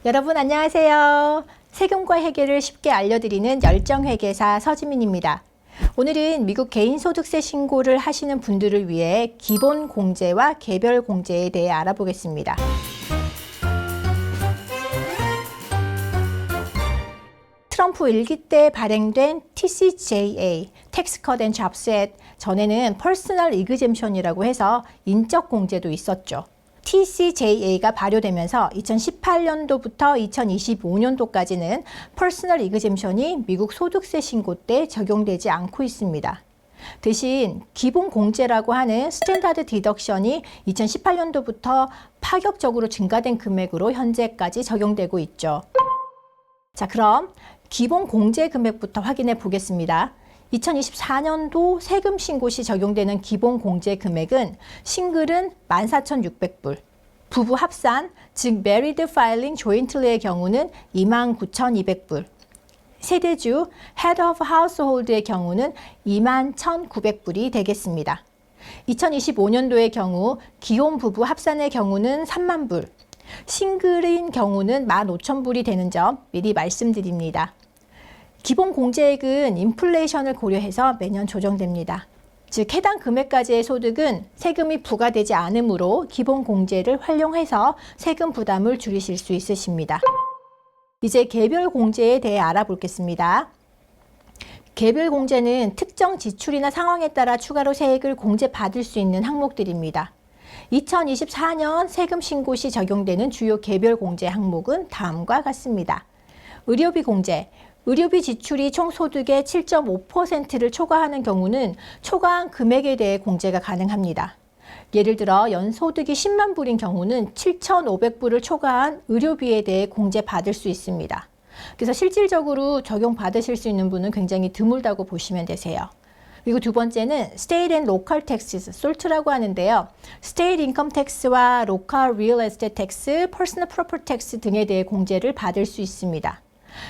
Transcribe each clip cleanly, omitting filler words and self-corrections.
여러분 안녕하세요. 세금과 회계를 쉽게 알려드리는 열정회계사 서지민입니다. 오늘은 미국 개인소득세 신고를 하시는 분들을 위해 기본 공제와 개별 공제에 대해 알아보겠습니다. 트럼프 1기 때 발행된 TCJA, Tax Cut and Jobs Act, 전에는 Personal Exemption이라고 해서 인적 공제도 있었죠. TCJA가 발효되면서 2018년도부터 2025년도까지는 Personal Exemption이 미국 소득세 신고 때 적용되지 않고 있습니다. 대신 기본 공제라고 하는 스탠다드 디덕션이 2018년도부터 파격적으로 증가된 금액으로 현재까지 적용되고 있죠. 자, 그럼 기본 공제 금액부터 확인해 보겠습니다. 2024년도 세금 신고 시 적용되는 기본 공제 금액은 싱글은 14,600불, 부부 합산, 즉 Married Filing Jointly의 경우는 29,200불, 세대주 Head of Household의 경우는 21,900불이 되겠습니다. 2025년도의 경우 기혼 부부 합산의 경우는 3만 불, 싱글인 경우는 15,000불이 되는 점 미리 말씀드립니다. 기본 공제액은 인플레이션을 고려해서 매년 조정됩니다. 즉 해당 금액까지의 소득은 세금이 부과되지 않으므로 기본 공제를 활용해서 세금 부담을 줄이실 수 있으십니다. 이제 개별 공제에 대해 알아보겠습니다. 개별 공제는 특정 지출이나 상황에 따라 추가로 세액을 공제받을 수 있는 항목들입니다. 2024년 세금 신고 시 적용되는 주요 개별 공제 항목은 다음과 같습니다. 의료비 공제. 의료비 지출이 총 소득의 7.5%를 초과하는 경우는 초과한 금액에 대해 공제가 가능합니다. 예를 들어 연소득이 10만 불인 경우는 7,500불을 초과한 의료비에 대해 공제받을 수 있습니다. 그래서 실질적으로 적용받으실 수 있는 분은 굉장히 드물다고 보시면 되세요. 그리고 두 번째는 State and Local Taxes, SALT라고 하는데요. State Income Tax와 Local Real Estate Tax, Personal Property Tax 등에 대해 공제를 받을 수 있습니다.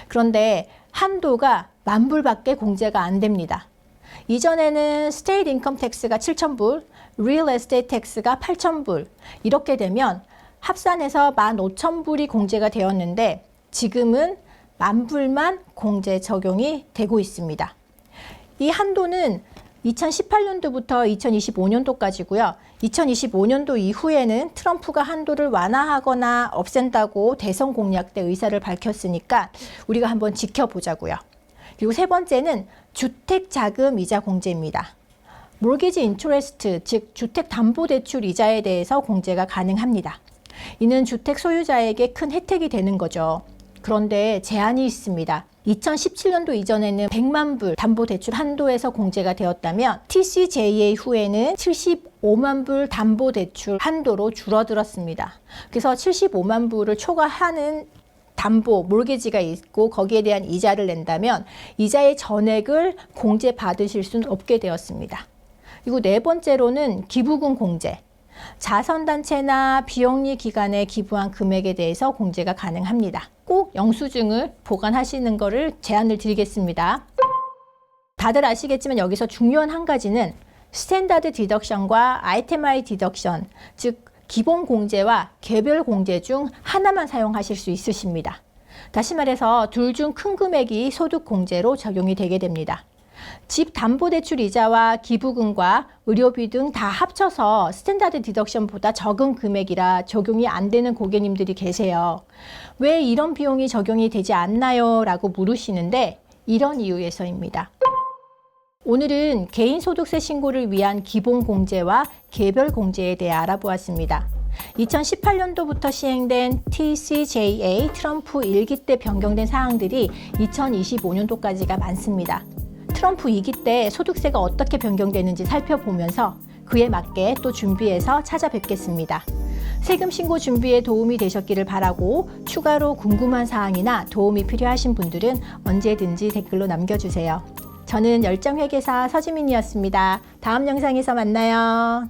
그런데 한도가 10,000불밖에 공제가 안 됩니다. 이전에는 State Income Tax가 7,000불, Real Estate Tax가 8,000불 이렇게 되면 합산해서 15,000불이 공제가 되었는데 지금은 10,000불만 공제 적용이 되고 있습니다. 이 한도는 2018년도부터 2025년도까지고요. 2025년도 이후에는 트럼프가 한도를 완화하거나 없앤다고 대선 공약 때 의사를 밝혔으니까 우리가 한번 지켜보자고요. 그리고 세 번째는 주택자금 이자 공제입니다. 모르게지 인트레스트, 즉 주택담보대출 이자에 대해서 공제가 가능합니다. 이는 주택 소유자에게 큰 혜택이 되는 거죠. 그런데 제한이 있습니다. 2017년도 이전에는 100만 불 담보대출 한도에서 공제가 되었다면 TCJA 후에는 75만 불 담보대출 한도로 줄어들었습니다. 그래서 75만 불을 초과하는 담보, 몰게지가 있고 거기에 대한 이자를 낸다면 이자의 전액을 공제받으실 수는 없게 되었습니다. 그리고 네 번째로는 기부금 공제. 자선단체나 비영리 기관에 기부한 금액에 대해서 공제가 가능합니다. 꼭 영수증을 보관하시는 것을 제안을 드리겠습니다. 다들 아시겠지만 여기서 중요한 한 가지는 스탠다드 디덕션과 아이템아이 디덕션, 즉 기본 공제와 개별 공제 중 하나만 사용하실 수 있으십니다. 다시 말해서 둘 중 큰 금액이 소득 공제로 적용이 되게 됩니다. 집 담보대출 이자와 기부금과 의료비 등 다 합쳐서 스탠다드 디덕션보다 적은 금액이라 적용이 안 되는 고객님들이 계세요. 왜 이런 비용이 적용이 되지 않나요? 라고 물으시는데 이런 이유에서입니다. 오늘은 개인소득세 신고를 위한 기본 공제와 개별 공제에 대해 알아보았습니다. 2018년도부터 시행된 TCJA 트럼프 1기 때 변경된 사항들이 2025년도까지가 많습니다. 트럼프 2기 때 소득세가 어떻게 변경되는지 살펴보면서 그에 맞게 또 준비해서 찾아뵙겠습니다. 세금 신고 준비에 도움이 되셨기를 바라고 추가로 궁금한 사항이나 도움이 필요하신 분들은 언제든지 댓글로 남겨주세요. 저는 열정회계사 서지민이었습니다. 다음 영상에서 만나요.